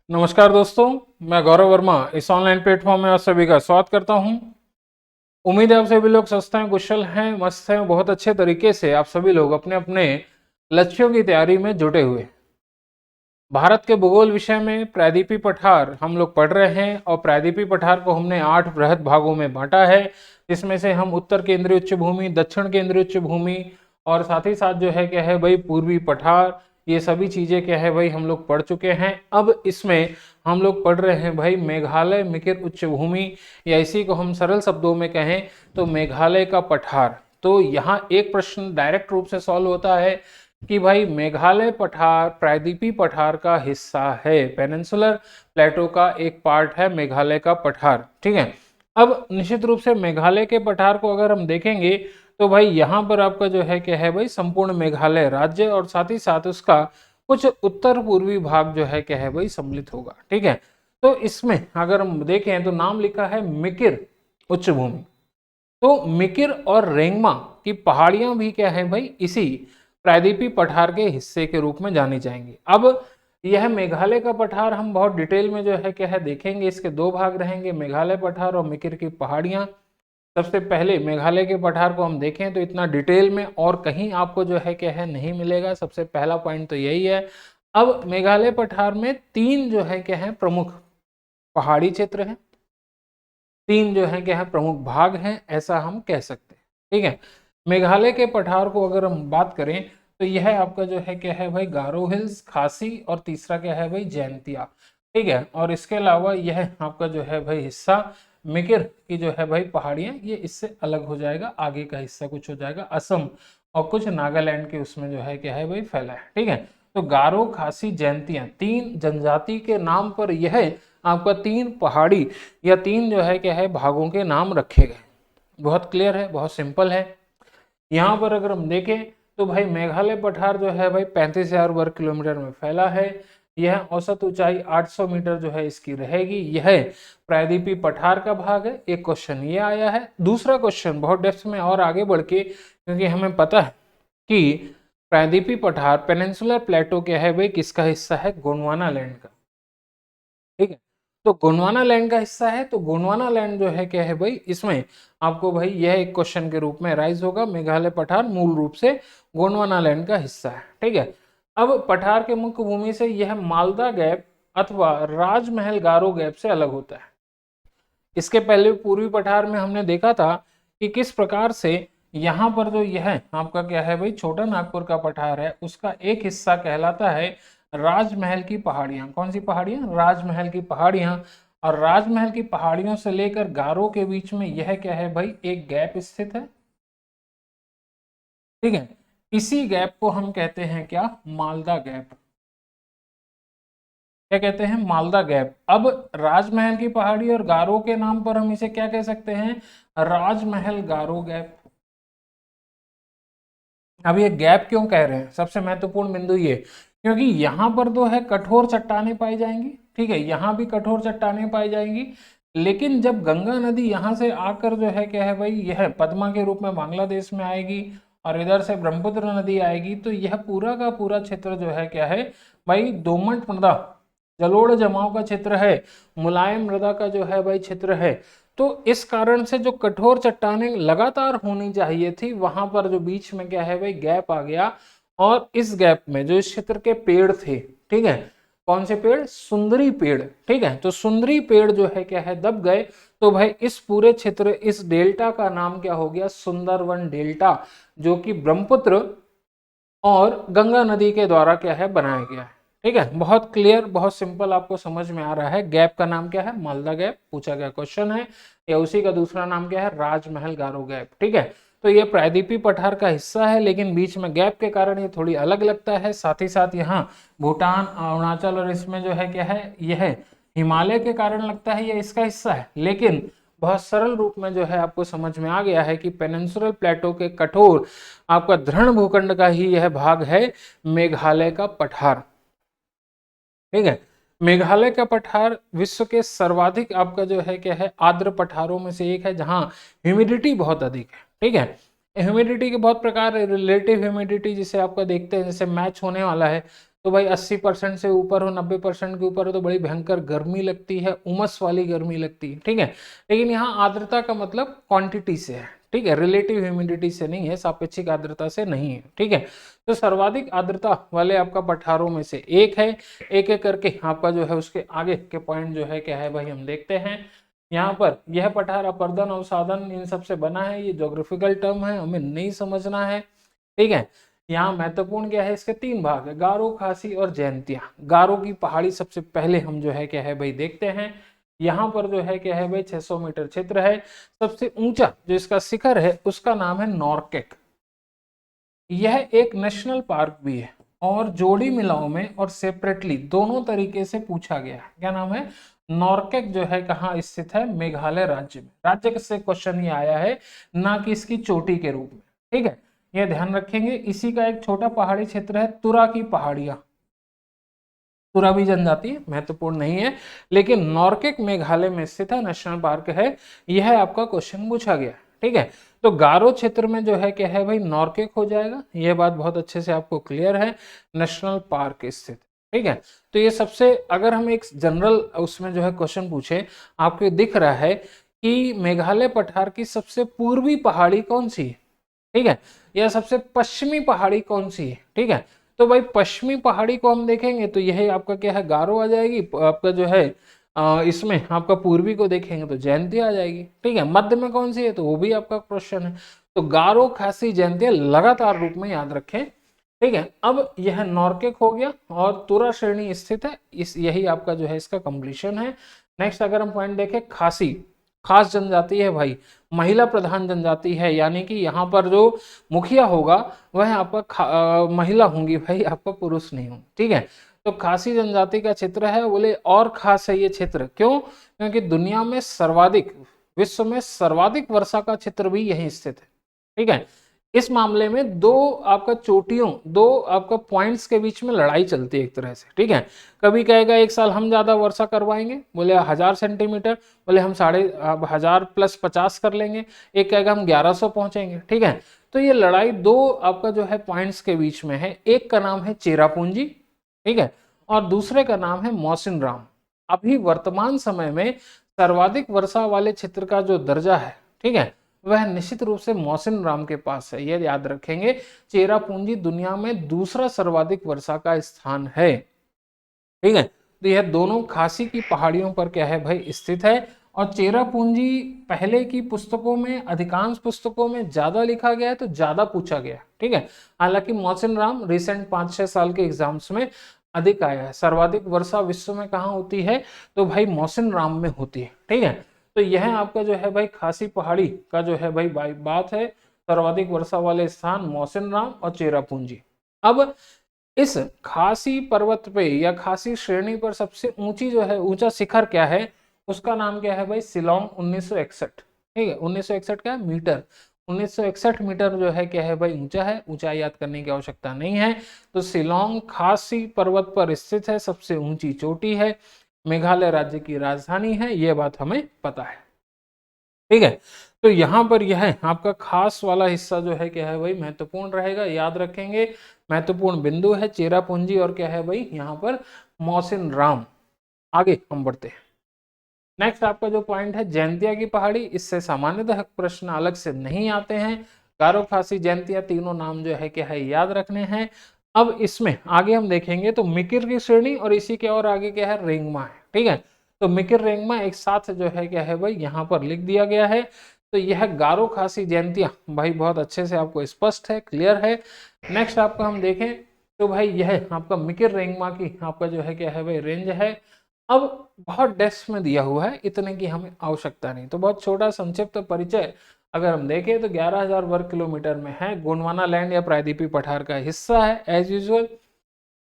नमस्कार दोस्तों, मैं गौरव वर्मा इस ऑनलाइन प्लेटफॉर्म में आप सभी का स्वागत करता हूं। उम्मीद है आप सभी लोग स्वस्थ हैं, कुशल हैं, मस्त हैं, बहुत अच्छे तरीके से आप सभी लोग अपने अपने लक्ष्यों की तैयारी में जुटे हुए। भारत के भूगोल विषय में प्रायद्वीपीय पठार हम लोग पढ़ रहे हैं और प्रायद्वीपीय पठार को हमने 8 बृहद भागों में बांटा है, जिसमें से हम उत्तर केंद्रीय उच्च भूमि, दक्षिण केंद्रीय उच्च भूमि और साथ ही साथ जो है क्या है भाई पूर्वी पठार, ये सभी चीजें क्या है भाई हम लोग पढ़ चुके हैं। अब इसमें हम लोग पढ़ रहे हैं भाई मेघालय मिकिर उच्च भूमि, या इसी को हम सरल शब्दों में कहें तो मेघालय का पठार। तो यहाँ एक प्रश्न डायरेक्ट रूप से सॉल्व होता है कि भाई मेघालय पठार प्रायद्वीपीय पठार का हिस्सा है, पेनिनसुलर प्लेटो का एक पार्ट है मेघालय का पठार। ठीक है, अब निश्चित रूप से मेघालय के पठार को अगर हम देखेंगे तो भाई यहाँ पर आपका जो है क्या है भाई संपूर्ण मेघालय राज्य और साथ ही साथ उसका कुछ उत्तर पूर्वी भाग जो है क्या है भाई सम्मिलित होगा। ठीक है, तो इसमें अगर हम देखें तो नाम लिखा है मिकिर उच्च भूमि। तो मिकिर और रेंगमा की पहाड़ियां भी क्या है भाई इसी प्रायद्वीपीय पठार के हिस्से के रूप में जानी जाएंगी। अब यह मेघालय का पठार हम बहुत डिटेल में जो है क्या है देखेंगे, इसके दो भाग रहेंगे, मेघालय पठार और मिकिर की पहाड़ियां। सबसे पहले मेघालय के पठार को हम देखें तो इतना डिटेल में और कहीं आपको जो है क्या है नहीं मिलेगा। सबसे पहला पॉइंट तो यही है। अब मेघालय पठार में तीन जो है क्या है प्रमुख पहाड़ी क्षेत्र हैं, तीन जो है क्या है प्रमुख भाग हैं, ऐसा हम कह सकते हैं। ठीक है, मेघालय के पठार को अगर हम बात करें तो यह आपका जो है क्या है भाई गारो हिल्स, खासी और तीसरा क्या है भाई जैंतिया। ठीक है, और इसके अलावा यह आपका जो है भाई हिस्सा मिकिर की जो है भाई पहाड़ियां, ये इससे अलग हो जाएगा, आगे का हिस्सा कुछ हो जाएगा असम और कुछ नागालैंड के उसमें जो है क्या है भाई फैला है। ठीक है, तो गारो, खासी, जैंतिया तीन जनजाति के नाम पर यह आपका तीन पहाड़ी या तीन जो है क्या है भागों के नाम रखे गए। बहुत क्लियर है, बहुत सिंपल है। यहाँ पर अगर हम देखें तो भाई मेघालय पठार जो है भाई 35,000 वर्ग किलोमीटर में फैला है। यह औसत ऊंचाई 800 मीटर जो है इसकी रहेगी। यह प्रायद्वीपीय पठार का भाग है। एक क्वेश्चन ये आया है। दूसरा क्वेश्चन बहुत डेप्थ में और आगे बढ़ के, क्योंकि हमें पता है कि प्रायद्वीपीय पठार पेनिनसुलर प्लेटो क्या है भाई किसका हिस्सा है, गोंडवाना लैंड का। ठीक है, तो गोंडवाना लैंड का हिस्सा है, तो गोंडवाना लैंड जो है क्या है भाई इसमें आपको भाई यह एक क्वेश्चन के रूप में राइज होगा। मेघालय पठार मूल रूप से गोंडवाना लैंड का हिस्सा है। ठीक है, अब पठार के मुख्य भूमि से यह मालदा गैप अथवा राजमहल गारो गैप से अलग होता है। इसके पहले पूर्वी पठार में हमने देखा था कि किस प्रकार से यहाँ पर जो यह आपका क्या है भाई छोटा नागपुर का पठार है, उसका एक हिस्सा कहलाता है राजमहल की पहाड़ियां। कौन सी पहाड़ियां? राजमहल की पहाड़ियां। और राजमहल की पहाड़ियों से लेकर गारो के बीच में यह क्या है भाई एक गैप स्थित है। ठीक है, इसी गैप को हम कहते हैं क्या, मालदा गैप। क्या कहते हैं? मालदा गैप। अब राजमहल की पहाड़ी और गारो के नाम पर हम इसे क्या कह सकते हैं, राजमहल गारो गैप। अब ये गैप क्यों कह रहे हैं, सबसे महत्वपूर्ण बिंदु ये, क्योंकि यहां पर तो है कठोर चट्टानें पाई जाएंगी। ठीक है, यहां भी कठोर चट्टानें पाई जाएंगी, लेकिन जब गंगा नदी यहां से आकर जो है क्या है भाई यह पद्मा के रूप में बांग्लादेश में आएगी और इधर से ब्रह्मपुत्र नदी आएगी, तो यह पूरा का पूरा क्षेत्र जो है क्या है भाई दोमट मृदा, जलोढ़ जमाव का क्षेत्र है, मुलायम मृदा का जो है भाई क्षेत्र है। तो इस कारण से जो कठोर चट्टानें लगातार होनी चाहिए थी, वहां पर जो बीच में क्या है भाई गैप आ गया, और इस गैप में जो इस क्षेत्र के पेड़ थे, ठीक है, कौन से पेड़? सुंदरी पेड़। ठीक है, तो सुंदरी पेड़ जो है क्या है दब गए, तो भाई इस पूरे क्षेत्र, इस डेल्टा का नाम क्या हो गया, सुंदरवन डेल्टा, जो कि ब्रह्मपुत्र और गंगा नदी के द्वारा क्या है बनाया गया है। ठीक है, बहुत क्लियर, बहुत सिंपल, आपको समझ में आ रहा है। गैप का नाम क्या है? मालदा गैप पूछा गया क्वेश्चन है, या उसी का दूसरा नाम क्या है, राजमहल गारो गैप। ठीक है, तो ये प्रायद्वीपीय पठार का हिस्सा है, लेकिन बीच में गैप के कारण ये थोड़ी अलग लगता है। साथ ही साथ यहाँ भूटान, अरुणाचल और इसमें जो है क्या है, यह हिमालय के कारण लगता है ये इसका हिस्सा है, लेकिन बहुत सरल रूप में जो है आपको समझ में आ गया है कि पेनिनसुलर प्लेटो के कठोर आपका दृढ़ भूखंड का ही यह भाग है मेघालय का पठार। ठीक है, मेघालय का पठार विश्व के सर्वाधिक आपका जो है क्या है आर्द्र पठारों में से एक है, जहां ह्यूमिडिटी बहुत अधिक है। ठीक है, ह्यूमिडिटी के बहुत प्रकार है, रिलेटिव ह्यूमिडिटी जिसे आपका देखते हैं, जैसे मैच होने वाला है, तो भाई 80% से ऊपर हो, 90% के ऊपर हो तो बड़ी भयंकर गर्मी लगती है, उमस वाली गर्मी लगती है, ठीक है। लेकिन यहाँ आर्द्रता का मतलब क्वांटिटी से है, ठीक है, रिलेटिव ह्यूमिडिटी से नहीं है, सापेक्षिक आर्द्रता से नहीं है, ठीक है। तो सर्वाधिक आर्द्रता वाले आपका पठारों में से एक है। एक एक करके आपका जो है उसके आगे के पॉइंट जो है क्या है भाई हम देखते हैं। यहाँ पर यह पठार अपर्दन अवसादन इन सब से बना है, ये ज्योग्राफिकल टर्म है, हमें नहीं समझना है, ठीक है। यहाँ महत्वपूर्ण क्या है, इसके 3 भाग है, गारो, खासी और जयंतिया। गारो की पहाड़ी सबसे पहले हम जो है क्या है भाई देखते हैं। यहाँ पर जो है क्या है भाई 600 मीटर क्षेत्र है। सबसे ऊंचा जो इसका शिखर है उसका नाम है नॉर्केक। यह एक नेशनल पार्क भी है और जोड़ी मिलाओं में और सेपरेटली दोनों तरीके से पूछा गया है। क्या नाम है, नॉर्केक जो है कहाँ स्थित है, मेघालय राज्य में। राज्य से क्वेश्चन ये आया है, ना कि इसकी चोटी के रूप में, ठीक है, ये ध्यान रखेंगे। इसी का एक छोटा पहाड़ी क्षेत्र है तुरा की पहाड़ियां। तुरा भी जनजाति महत्वपूर्ण नहीं है, लेकिन नॉर्केक मेघालय में स्थित है, नेशनल पार्क है। यह आपका क्वेश्चन पूछा गया, ठीक है। तो गारो क्षेत्र में जो है क्या है भाई नॉर्केक हो जाएगा, यह बात बहुत अच्छे से आपको क्लियर है, नेशनल पार्क स्थित, ठीक है। तो ये सबसे, अगर हम एक जनरल उसमें जो है क्वेश्चन पूछे, आपको दिख रहा है कि मेघालय पठार की सबसे पूर्वी पहाड़ी कौन सी है, ठीक है, या सबसे पश्चिमी पहाड़ी कौन सी है, ठीक है। तो भाई पश्चिमी पहाड़ी को हम देखेंगे तो यही आपका क्या है, गारो आ जाएगी। आपका जो है इसमें आपका पूर्वी को देखेंगे तो जयंती आ जाएगी, ठीक है। मध्य में कौन सी है तो वो भी आपका क्वेश्चन है। तो गारो, खासी, जयंती लगातार रूप में याद रखें, ठीक है। अब यह नॉर्केक हो गया और तुरा श्रेणी स्थित है, इस यही आपका जो है इसका कंप्लीशन है। नेक्स्ट अगर हम पॉइंट देखें, खासी खास जनजाति है भाई, महिला प्रधान जनजाति है, यानी कि यहाँ पर जो मुखिया होगा वह आपका महिला होंगी भाई, आपका पुरुष नहीं हो, ठीक है। तो खासी जनजाति का क्षेत्र है, बोले और खास है ये क्षेत्र, क्यों, क्योंकि दुनिया में सर्वाधिक, विश्व में सर्वाधिक वर्षा का क्षेत्र भी यही स्थित है, ठीक है। इस मामले में दो आपका चोटियों, दो आपका पॉइंट्स के बीच में लड़ाई चलती है एक तरह से, ठीक है। कभी कहेगा एक साल हम ज्यादा वर्षा करवाएंगे, बोले 1000 सेंटीमीटर, बोले हम 1500 प्लस 50 कर लेंगे, एक कहेगा हम 1100 पहुंचेंगे, ठीक है। तो ये लड़ाई दो आपका जो है पॉइंट्स के बीच में है, एक का नाम है चेरापूंजी, ठीक है, और दूसरे का नाम है मौसिनराम। अभी वर्तमान समय में सर्वाधिक वर्षा वाले क्षेत्र का जो दर्जा है, ठीक है, वह निश्चित रूप से मौसिनराम के पास है, ये याद रखेंगे। चेरापूंजी दुनिया में दूसरा सर्वाधिक वर्षा का स्थान है, ठीक है। तो यह दोनों खासी की पहाड़ियों पर क्या है भाई स्थित है। और चेरापूंजी पहले की पुस्तकों में, अधिकांश पुस्तकों में ज्यादा लिखा गया है, तो ज्यादा पूछा गया, ठीक है। हालांकि मौसिनराम रिसेंट 5-6 साल के एग्जाम्स में अधिक आया है। सर्वाधिक वर्षा विश्व में कहाँ होती है तो भाई मौसिनराम में होती है, ठीक है। तो यह आपका जो है भाई खासी पहाड़ी का जो है भाई बात है, सर्वाधिक वर्षा वाले स्थान मौसिनराम और चेरापूंजी। अब इस खासी पर्वत पे या खासी श्रेणी पर सबसे ऊंची जो है, ऊंचा शिखर क्या है, उसका नाम क्या है भाई, शिलोंग 1961, ठीक है। 1961 क्या मीटर, 1961 मीटर जो है क्या है भाई ऊंचा है, ऊंचाई याद करने की आवश्यकता नहीं है। तो शिलोंग खासी पर्वत पर स्थित है, सबसे ऊंची चोटी है, मेघालय राज्य की राजधानी है, यह बात हमें पता है, ठीक है। तो यहाँ पर यह आपका खास वाला हिस्सा जो है क्या है भाई महत्वपूर्ण रहेगा, याद रखेंगे। महत्वपूर्ण बिंदु है चेरापूंजी और क्या है भाई यहाँ पर मौसिनराम। आगे हम बढ़ते हैं। नेक्स्ट आपका जो पॉइंट है जयंतिया की पहाड़ी, इससे सामान्यतः प्रश्न अलग से नहीं आते हैं। गारो, खासी, जयंतिया तीनों नाम जो है क्या है याद रखने हैं। अब इसमें आगे हम देखेंगे तो मिकिर की श्रेणी और इसी के और आगे क्या है रेंगमा है, ठीक है। तो मिकिर रेंगमा एक साथ जो है क्या है भाई यहाँ पर लिख दिया गया है। तो यह गारो, खासी, जयंतिया भाई बहुत अच्छे से आपको स्पष्ट है, क्लियर है। नेक्स्ट आपका हम देखें तो भाई यह आपका मिकिर रेंगमा की आपका जो है क्या है भाई रेंज है। अब बहुत डेस्क में दिया हुआ है, इतने की हमें आवश्यकता नहीं, तो बहुत छोटा संक्षिप्त परिचय अगर हम देखें तो 11,000 वर्ग किलोमीटर में है। गोंडवाना लैंड या प्रायद्वीपीय पठार का हिस्सा है एज यूजुअल,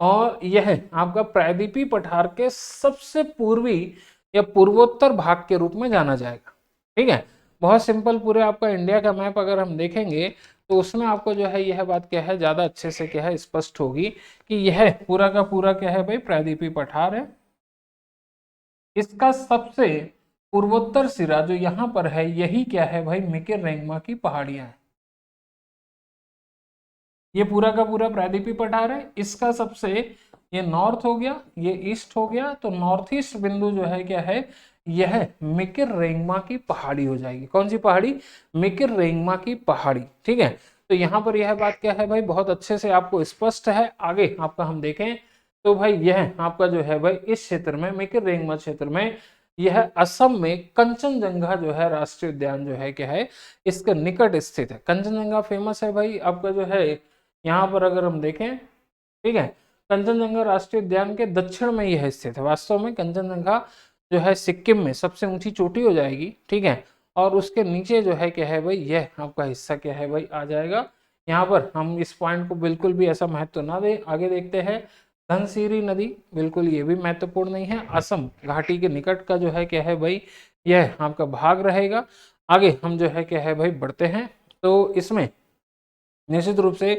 और यह आपका प्रायद्वीपीय पठार के सबसे पूर्वी या पूर्वोत्तर भाग के रूप में जाना जाएगा, ठीक है। बहुत सिंपल, पूरे आपका इंडिया का मैप अगर हम देखेंगे तो उसमें आपको जो है यह बात क्या है ज्यादा अच्छे से क्या है स्पष्ट होगी कि यह पूरा का पूरा क्या है भाई प्रायद्वीपीय पठार है। इसका सबसे पूर्वोत्तर सिरा जो यहां पर है यही क्या है भाई मिकिर रेंगमा की पहाड़ियां है। ये पूरा का पूरा प्रायद्वीपीय पठार है, इसका सबसे ये नॉर्थ हो गया, ये ईस्ट हो गया, तो नॉर्थ ईस्ट बिंदु जो है क्या है, यह मिकिर रेंगमा की पहाड़ी हो जाएगी। कौन सी पहाड़ी? मिकिर रेंगमा की पहाड़ी। ठीक है, तो यहाँ पर यह बात क्या है भाई, बहुत अच्छे से आपको स्पष्ट है। आगे आपका हम देखें तो भाई यह आपका जो है भाई इस क्षेत्र में, मिकिर रेंगमा क्षेत्र में, यह असम में कंचनजंगा जो है राष्ट्रीय उद्यान जो है क्या है, इसके निकट स्थित है। कंचनजंगा फेमस है भाई आपका जो है, यहाँ पर अगर हम देखें, ठीक है, कंचनजंगा राष्ट्रीय उद्यान के दक्षिण में यह स्थित है। वास्तव में कंचनजंगा जो है सिक्किम में सबसे ऊंची चोटी हो जाएगी। ठीक है, और उसके नीचे जो है क्या है भाई, यह आपका हिस्सा क्या है भाई आ जाएगा। यहाँ पर हम इस पॉइंट को बिल्कुल भी ऐसा महत्व ना दें। आगे देखते हैं, धनसिरी नदी, बिल्कुल ये भी महत्वपूर्ण नहीं है। असम घाटी के निकट का जो है क्या है भाई, यह आपका भाग रहेगा। आगे हम जो है क्या है भाई बढ़ते हैं, तो इसमें निश्चित रूप से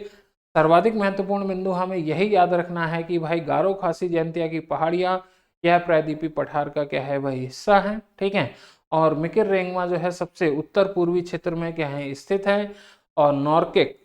सर्वाधिक महत्वपूर्ण बिंदु हमें यही याद रखना है कि भाई गारो खासी जयंतिया की पहाड़ियां, यह प्रायद्वीपीय पठार का क्या है भाई हिस्सा है। ठीक है, और मिकिर रेंगमा जो है सबसे उत्तर पूर्वी क्षेत्र में क्या है स्थित है। और नॉर्केक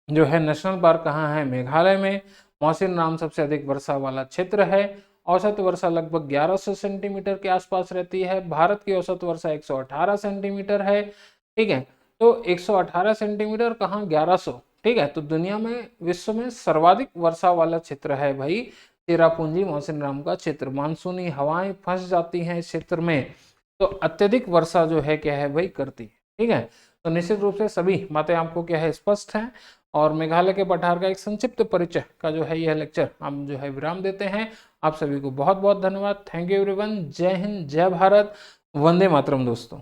जो है नेशनल पार्क कहाँ है? मेघालय में। मौसिन नाम सबसे अधिक वर्षा वाला क्षेत्र है। औसत वर्षा लगभग 1100 सेंटीमीटर के आसपास रहती है। भारत की औसत वर्षा 118 सेंटीमीटर है। ठीक है, तो 118 सेंटीमीटर कहाँ 1100। ठीक है, तो दुनिया में, विश्व में सर्वाधिक वर्षा वाला क्षेत्र है भाई चेरापूंजी मौसिनराम का क्षेत्र। मानसूनी हवाएं फंस जाती हैं इस क्षेत्र में, तो अत्यधिक वर्षा जो है क्या है भाई करती है। ठीक है, तो निश्चित रूप से सभी बातें आपको क्या है स्पष्ट हैं। और मेघालय के पठार का एक संक्षिप्त परिचय का जो है यह लेक्चर हम जो है विराम देते हैं। आप सभी को बहुत बहुत धन्यवाद। Thank you everyone. जय हिंद, जय भारत, वंदे मातरम दोस्तों।